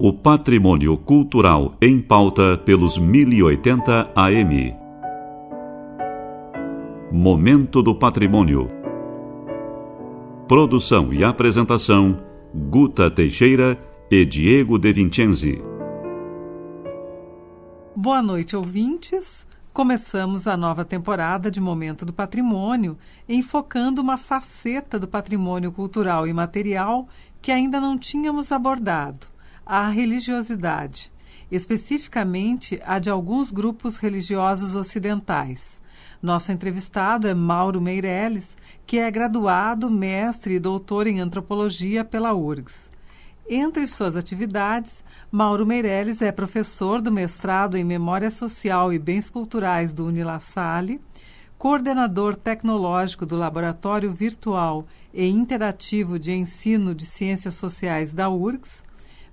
O patrimônio cultural em pauta pelos 1080 AM. Momento do Patrimônio. Produção e apresentação: Guta Teixeira e Diego De Vincenzi. Boa noite, ouvintes. Começamos a nova temporada de Momento do Patrimônio, enfocando uma faceta do patrimônio cultural e material que ainda não tínhamos abordado: a religiosidade, especificamente a de alguns grupos religiosos ocidentais. Nosso entrevistado é Mauro Meirelles, que é graduado, mestre e doutor em antropologia pela URGS. Entre suas atividades, Mauro Meirelles é professor do mestrado em Memória Social e Bens Culturais do UniLaSalle, coordenador tecnológico do Laboratório Virtual e Interativo de Ensino de Ciências Sociais da URGS,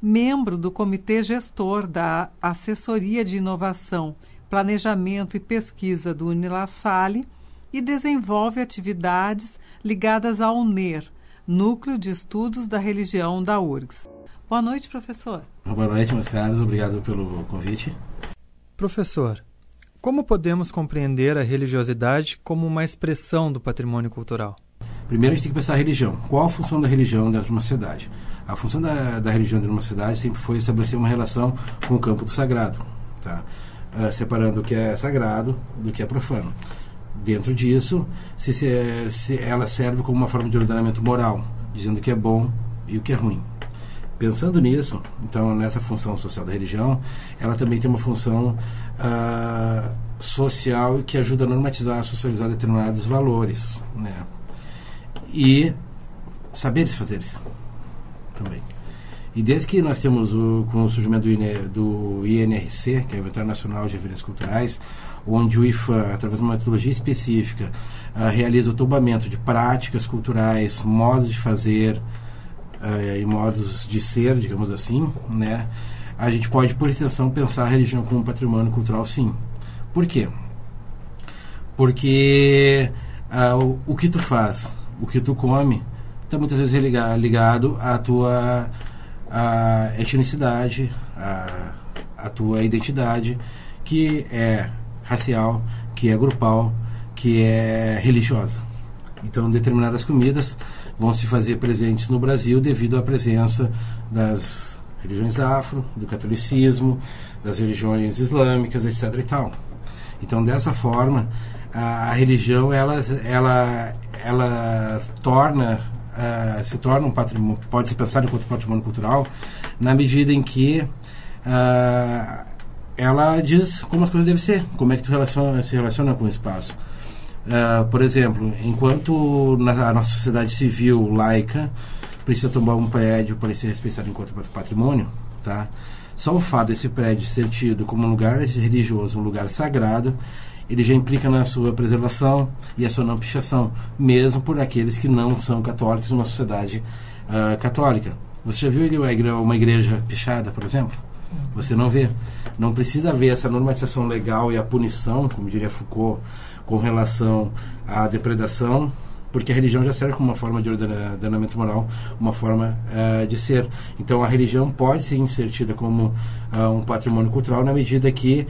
membro do Comitê Gestor da Assessoria de Inovação, Planejamento e Pesquisa do UniLaSalle e desenvolve atividades ligadas ao NER, Núcleo de Estudos da Religião da URGS. Boa noite, professor. Boa noite, meus caros. Obrigado pelo convite. Professor, como podemos compreender a religiosidade como uma expressão do patrimônio cultural? Primeiro, a gente tem que pensar a religião. Qual a função da religião dentro de uma sociedade? A função da religião dentro de uma sociedade sempre foi estabelecer uma relação com o campo do sagrado, tá? Separando o que é sagrado do que é profano. Dentro disso, se ela serve como uma forma de ordenamento moral, dizendo o que é bom e o que é ruim. Pensando nisso, então, nessa função social da religião, ela também tem uma função social que ajuda a normatizar, a socializar determinados valores, né? E saberes fazeres também. E desde que nós temos com o surgimento do INRC, que é o Inventário Nacional de Referências Culturais, onde o IFAM, através de uma metodologia específica, realiza o tombamento de práticas culturais, modos de fazer e modos de ser, digamos assim, né? A gente pode, por extensão, pensar a religião como um patrimônio cultural, sim. Por quê? Porque o que tu faz, o que tu come, está muitas vezes ligado à tua etnicidade, à tua identidade, que é racial, que é grupal, que é religiosa. Então, determinadas comidas vão se fazer presentes no Brasil devido à presença das religiões afro, do catolicismo, das religiões islâmicas, etc. e tal. Então, dessa forma, a religião ela se torna um patrimônio, pode ser pensado enquanto patrimônio cultural, na medida em que ela diz como as coisas devem ser, como é que tu se relaciona com o espaço. Por exemplo, enquanto a nossa sociedade civil laica precisa tomar um prédio para ele ser respeitado enquanto patrimônio, tá? Só o fato desse prédio ser tido como um lugar religioso, um lugar sagrado, ele já implica na sua preservação e a sua não pichação, mesmo por aqueles que não são católicos numa sociedade católica. Você já viu uma igreja pichada, por exemplo? Você não vê. Não precisa haver essa normatização legal e a punição, como diria Foucault, com relação à depredação, porque a religião já serve como uma forma de ordenamento moral, uma forma de ser. Então a religião pode ser inserida como um patrimônio cultural na medida que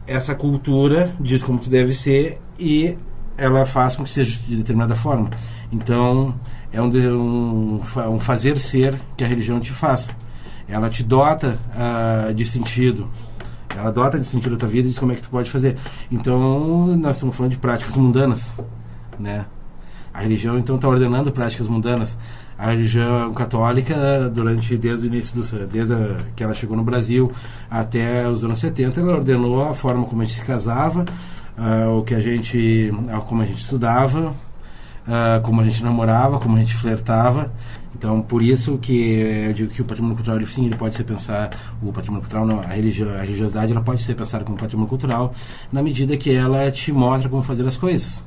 essa cultura diz como tu deve ser e ela faz com que seja de determinada forma. Então é um fazer ser que a religião te faz. Ela te dota de sentido. Ela dota de sentido a tua vida e diz como é que tu pode fazer. Então, nós estamos falando de práticas mundanas, né? A religião, então, está ordenando práticas mundanas. A religião católica, desde o início, desde que ela chegou no Brasil até os anos 70, ela ordenou a forma como a gente se casava, como a gente estudava, como a gente namorava, como a gente flertava. Então, por isso que eu digo que o patrimônio cultural, sim, ele pode ser pensado, o patrimônio cultural não, a religiosidade, ela pode ser pensada como patrimônio cultural na medida que ela te mostra como fazer as coisas,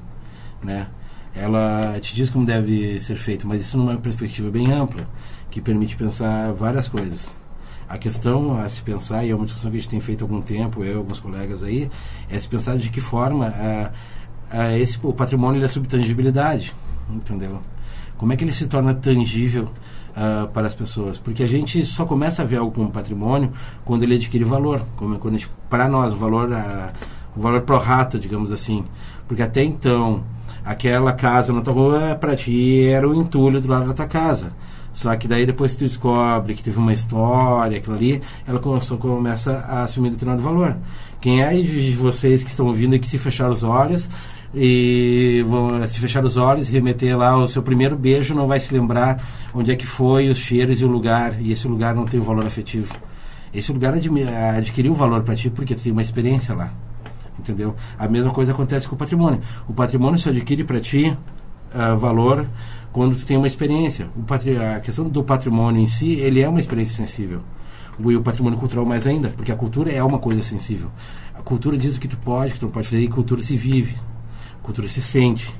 né? Ela te diz como deve ser feito, mas isso numa perspectiva bem ampla, que permite pensar várias coisas. A questão a se pensar, e é uma discussão que a gente tem feito há algum tempo, eu e alguns colegas aí, é se pensar de que forma o patrimônio é subtangibilidade, entendeu? Como é que ele se torna tangível para as pessoas, porque a gente só começa a ver algo como patrimônio quando ele adquire valor, para nós o valor pro rata, digamos assim, porque até então aquela casa na tua rua para ti era o entulho do lado da tua casa, só que daí depois tu descobre que teve uma história, aquilo ali, ela começa a assumir determinado valor. Quem é de vocês que estão ouvindo e que se fechar os olhos e remeter lá o seu primeiro beijo, não vai se lembrar onde é que foi, os cheiros e o lugar, e esse lugar não tem um valor afetivo. Esse lugar adquiriu valor para ti porque tu tem uma experiência lá, entendeu? A mesma coisa acontece com o patrimônio. O patrimônio só adquire para ti valor quando tu tem uma experiência. A questão do patrimônio em si, ele é uma experiência sensível. E o patrimônio cultural mais ainda, porque a cultura é uma coisa sensível. A cultura diz o que tu pode, o que tu não pode fazer, e cultura se vive. Cultura se sente.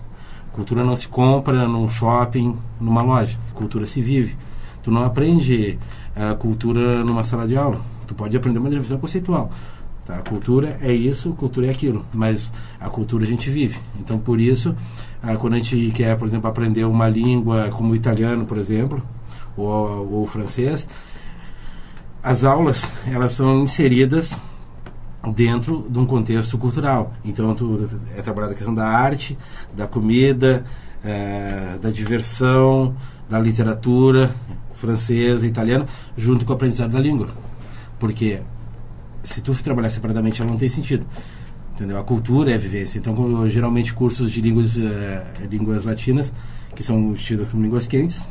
Cultura não se compra num shopping, numa loja. Cultura se vive. Tu não aprende cultura numa sala de aula. Tu pode aprender uma divisão conceitual. Tá? A cultura é isso, cultura é aquilo. Mas a cultura a gente vive. Então, por isso, quando a gente quer, por exemplo, aprender uma língua como o italiano, por exemplo, ou o francês, as aulas, elas são inseridas dentro de um contexto cultural. Então, é trabalhada a questão da arte, da comida, da diversão, da literatura francesa, italiana, junto com o aprendizado da língua. Porque se tu trabalhar separadamente, ela não tem sentido. Entendeu? A cultura é a vivência. Então, geralmente, cursos de línguas latinas, que são tidas como línguas quentes,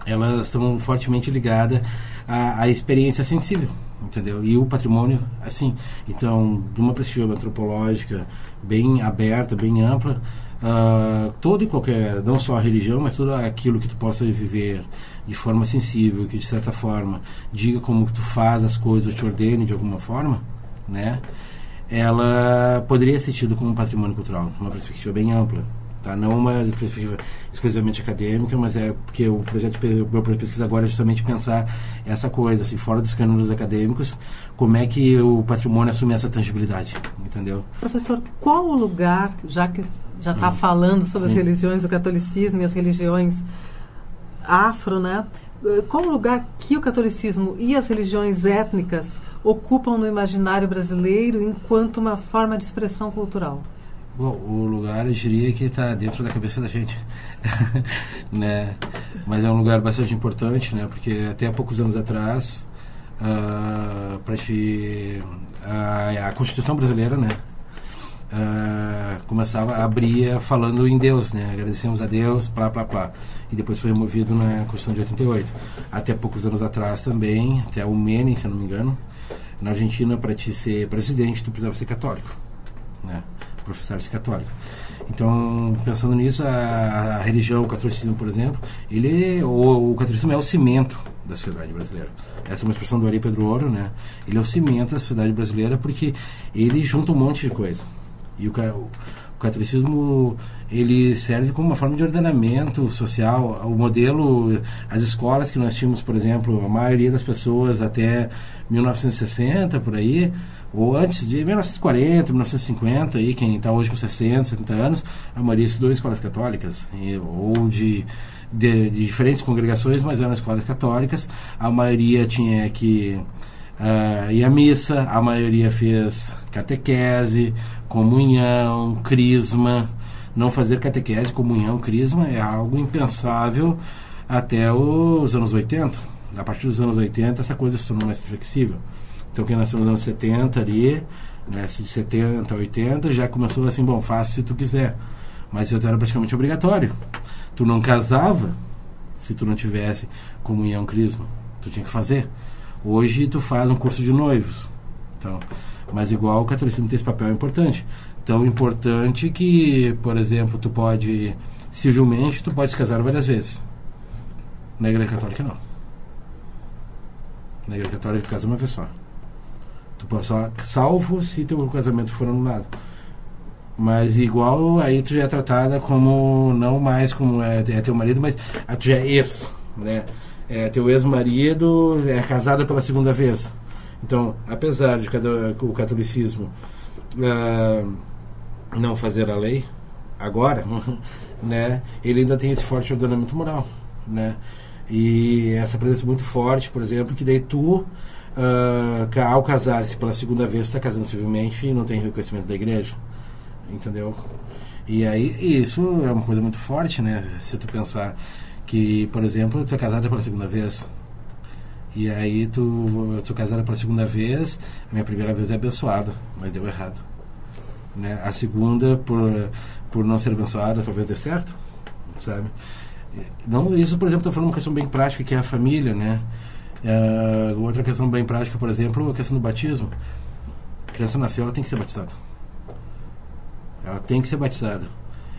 elas estão fortemente ligadas à experiência sensível, entendeu? E o patrimônio, assim. Então, de uma perspectiva antropológica bem aberta, bem ampla, todo e qualquer, não só a religião, mas tudo aquilo que tu possa viver de forma sensível, que de certa forma diga como que tu faz as coisas, ou te ordene de alguma forma, né? Ela poderia ser tida como um patrimônio cultural, uma perspectiva bem ampla. Tá? Não uma perspectiva exclusivamente acadêmica, mas é porque o meu projeto de pesquisa agora é justamente pensar essa coisa, assim, fora dos cânones acadêmicos, como é que o patrimônio assume essa tangibilidade, entendeu? Professor, qual o lugar, já que já está falando sobre as religiões, o catolicismo e as religiões afro, né? Qual o lugar que o catolicismo e as religiões étnicas ocupam no imaginário brasileiro enquanto uma forma de expressão cultural? Bom, o lugar eu diria que está dentro da cabeça da gente, né? Mas é um lugar bastante importante, né? Porque até há poucos anos atrás, a Constituição brasileira, né? Abria falando em Deus, né? Agradecemos a Deus, plá, plá, plá. E depois foi removido na Constituição de 88. Até poucos anos atrás também, até o Menem, se eu não me engano, na Argentina, para te ser presidente, tu precisava ser católico, né? Professar-se católico. Então, pensando nisso, a religião, o catolicismo, por exemplo, o catolicismo é o cimento da sociedade brasileira. Essa é uma expressão do Ari Pedro Ouro, né? Ele é o cimento da sociedade brasileira porque ele junta um monte de coisa. E o catolicismo, ele serve como uma forma de ordenamento social. O modelo, as escolas que nós tínhamos, por exemplo, a maioria das pessoas até 1960, por aí, ou antes de 1940, 1950, aí, quem está hoje com 60, 70 anos, a maioria estudou em escolas católicas, ou de diferentes congregações, mas eram escolas católicas. A maioria tinha que ir à missa, a maioria fez catequese, comunhão, crisma. Não fazer catequese, comunhão, crisma é algo impensável até os anos 80. A partir dos anos 80, essa coisa se tornou mais flexível. Então, quem nasceu nos anos 70 ali, né, de 70 a 80, já começou assim, bom, faz se tu quiser. Mas isso era praticamente obrigatório. Tu não casava se tu não tivesse comunhão, crisma. Tu tinha que fazer. Hoje tu faz um curso de noivos. Então, mas igual o catolicismo tem esse papel importante. Tão importante que, por exemplo, tu pode, civilmente, tu pode se casar várias vezes. Na Igreja Católica, não. Na Igreja Católica tu casa uma vez só. Tu pode só, salvo se teu casamento for anulado. Mas igual, aí tu já é tratada como, não mais como é teu marido, mas tu já é ex, né? É teu ex-marido, é casado pela segunda vez. Então, apesar de o catolicismo não fazer a lei agora, né, ele ainda tem esse forte ordenamento moral, né? E essa presença muito forte, por exemplo, que daí tu, ao casar-se pela segunda vez, tu está casando civilmente e não tem reconhecimento da igreja, entendeu? E aí isso é uma coisa muito forte, né? Se tu pensar que, por exemplo, tu é casada pela segunda vez, e aí tu casada pela segunda vez, a minha primeira vez é abençoada, mas deu errado, né? A segunda, por não ser abençoada, talvez dê certo, sabe? Não, isso, por exemplo, estou falando uma questão bem prática, que é a família, né? Outra questão bem prática, por exemplo, a questão do batismo. A criança nasceu, ela tem que ser batizada. Ela tem que ser batizada.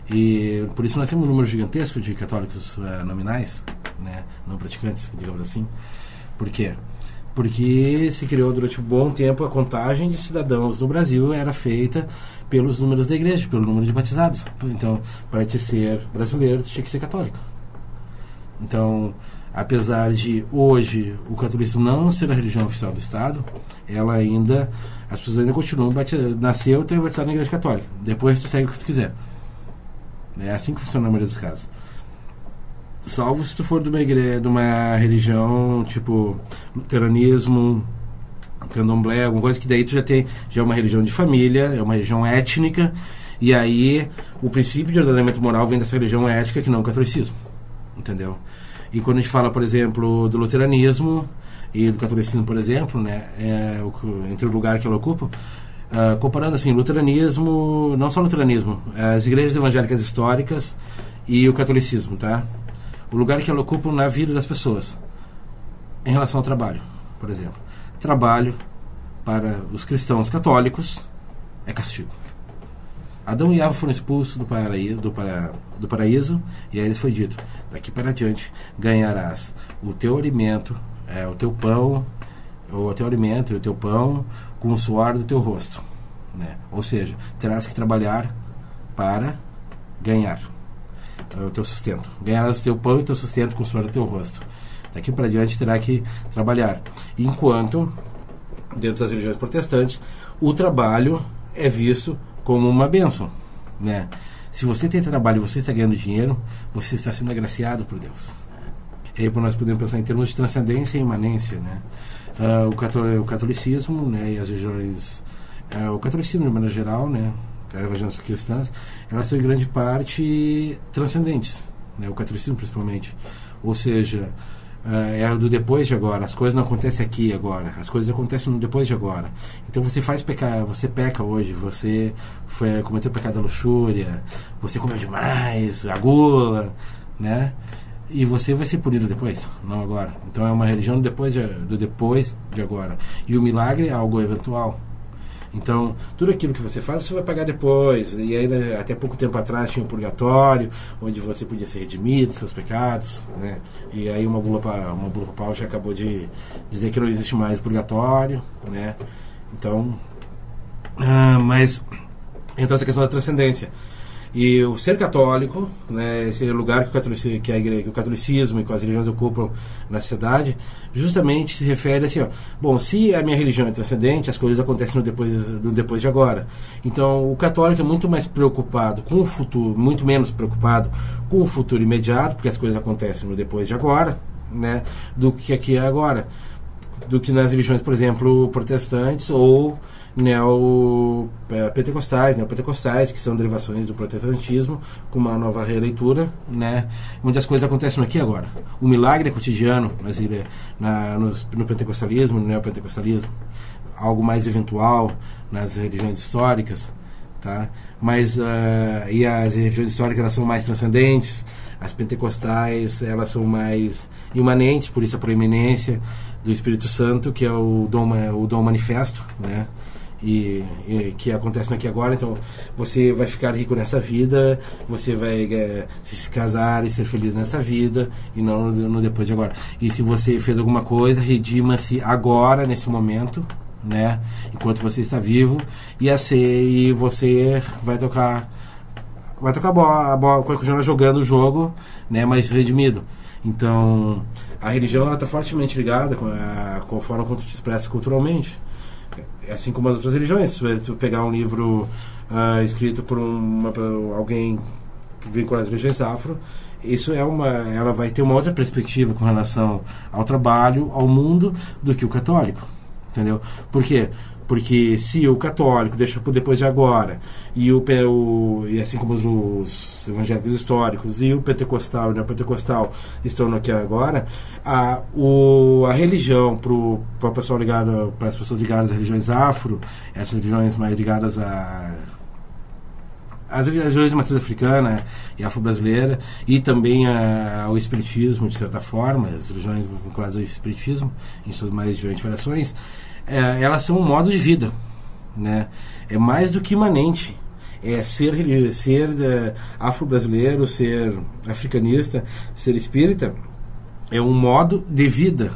E por isso nós temos um número gigantesco de católicos nominais, né? Não praticantes, digamos assim. Por quê? Porque se criou durante um bom tempo a contagem de cidadãos no Brasil era feita pelos números da igreja, pelo número de batizados. Então, para te ser brasileiro, tu tinha que ser católico. Então, apesar de hoje o catolicismo não ser a religião oficial do Estado, as pessoas ainda continuam nasceu, tu é batizado na igreja católica. Depois tu segue o que tu quiser. É assim que funciona na maioria dos casos. Salvo se tu for de uma religião tipo luteranismo, candomblé, alguma coisa que daí tu já é uma religião de família, é uma religião étnica, e aí o princípio de ordenamento moral vem dessa religião étnica, que não o catolicismo, entendeu? E quando a gente fala, por exemplo, do luteranismo e do catolicismo, por exemplo, né, entre o lugar que ela ocupa, comparando assim, luteranismo, não só luteranismo, as igrejas evangélicas históricas e o catolicismo, tá? O lugar que ela ocupa na vida das pessoas em relação ao trabalho, por exemplo. Trabalho para os cristãos católicos é castigo. Adão e Eva foram expulsos do paraíso, e aí lhes foi dito: daqui para adiante ganharás o teu alimento, o teu pão, o teu alimento e o teu pão com o suor do teu rosto, né? Ou seja, terás que trabalhar para ganhar o teu sustento. Ganharás o teu pão e o teu sustento com o suor do teu rosto. Daqui para adiante terá que trabalhar. Enquanto, dentro das religiões protestantes, o trabalho é visto como uma bênção, né? Se você tem trabalho e você está ganhando dinheiro, você está sendo agraciado por Deus. E aí nós podemos pensar em termos de transcendência e imanência, né? O catolicismo, né, e as religiões, o catolicismo de maneira geral, né, as religiões cristãs, elas são em grande parte transcendentes, né? O catolicismo principalmente, ou seja, é do depois de agora. As coisas não acontecem aqui agora, as coisas acontecem no depois de agora. Então você você peca hoje, você cometeu o pecado da luxúria, você comeu demais, a gula, né? E você vai ser punido depois, não agora. Então é uma religião do depois de agora. E o milagre é algo eventual. Então, tudo aquilo que você faz, você vai pagar depois. E aí, até pouco tempo atrás, tinha o purgatório, onde você podia ser redimido dos seus pecados, né? E aí uma bula papal já acabou de dizer que não existe mais purgatório, né? Então, mas então essa questão da transcendência. E o ser católico, né, esse lugar que o catolicismo e que as religiões ocupam na sociedade, justamente se refere assim, bom, se a minha religião é transcendente, as coisas acontecem no depois de agora. Então, o católico é muito mais preocupado com o futuro, muito menos preocupado com o futuro imediato, porque as coisas acontecem no depois de agora, né, do que aqui é agora. Do que nas religiões, por exemplo, protestantes ou neopentecostais, que são derivações do protestantismo, com uma nova releitura, né, onde as coisas acontecem aqui e agora. O milagre é cotidiano no pentecostalismo, no neopentecostalismo, algo mais eventual nas religiões históricas, tá? Mas e as religiões históricas, elas são mais transcendentes. As pentecostais, elas são mais imanentes, por isso a proeminência do Espírito Santo, que é o dom manifesto, né? E que acontece no aqui e agora. Então você vai ficar rico nessa vida, você vai se casar e ser feliz nessa vida, e não no depois de agora. E se você fez alguma coisa, redima-se agora, nesse momento, né? Enquanto você está vivo, e você vai tocar a bola, continuar jogando o jogo, né, mas redimido. Então, a religião está fortemente ligada com a forma como tu te expressa culturalmente. Assim como as outras religiões. Se tu pegar um livro escrito por alguém que vem com as religiões afro, ela vai ter uma outra perspectiva com relação ao trabalho, ao mundo, do que o católico, entendeu? Por quê? Porque se o católico deixa por depois de agora, e assim como os evangélicos históricos, e o pentecostal e o neopentecostal estão no aqui agora, a religião para as pessoas ligadas às religiões afro, essas religiões mais ligadas às religiões de matriz africana e afro-brasileira, e também ao espiritismo, de certa forma, as religiões vinculadas ao espiritismo, em suas mais diferentes variações, elas são um modo de vida, né? É mais do que imanente. Ser afro-brasileiro, ser africanista, ser espírita, é um modo de vida,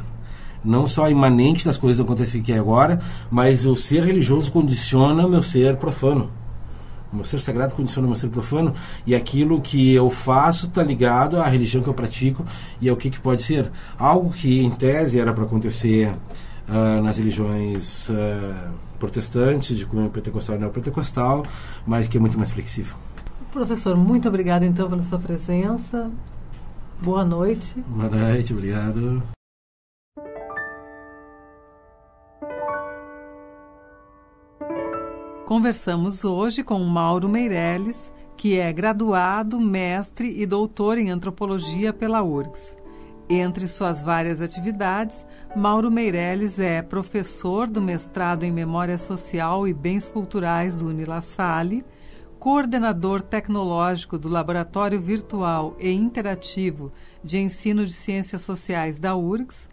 não só imanente das coisas que acontecem aqui agora, mas o ser religioso condiciona meu ser profano. O meu ser sagrado condiciona o meu ser profano, e aquilo que eu faço está ligado à religião que eu pratico e ao que pode ser. Algo que, em tese, era para acontecer nas religiões protestantes, de cunho pentecostal e neopentecostal, mas que é muito mais flexível. Professor, muito obrigado, então, pela sua presença. Boa noite. Boa noite, obrigado. Conversamos hoje com Mauro Meirelles, que é graduado, mestre e doutor em antropologia pela URGS. Entre suas várias atividades, Mauro Meirelles é professor do mestrado em Memória Social e Bens Culturais do Unila Salle, coordenador tecnológico do Laboratório Virtual e Interativo de Ensino de Ciências Sociais da URGS,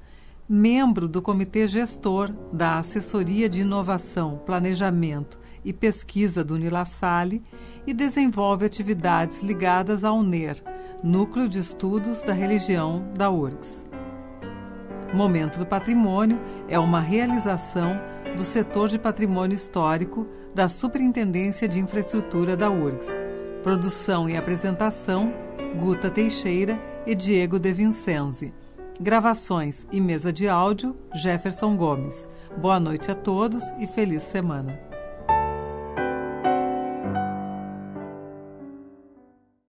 membro do Comitê Gestor da Assessoria de Inovação, Planejamento e Pesquisa do Unila Salle e desenvolve atividades ligadas ao NER, Núcleo de Estudos da Religião da URGS. Momento do Patrimônio é uma realização do setor de patrimônio histórico da Superintendência de Infraestrutura da URGS. Produção e apresentação, Guta Teixeira e Diego De Vincenzi. Gravações e mesa de áudio, Jefferson Gomes. Boa noite a todos e feliz semana.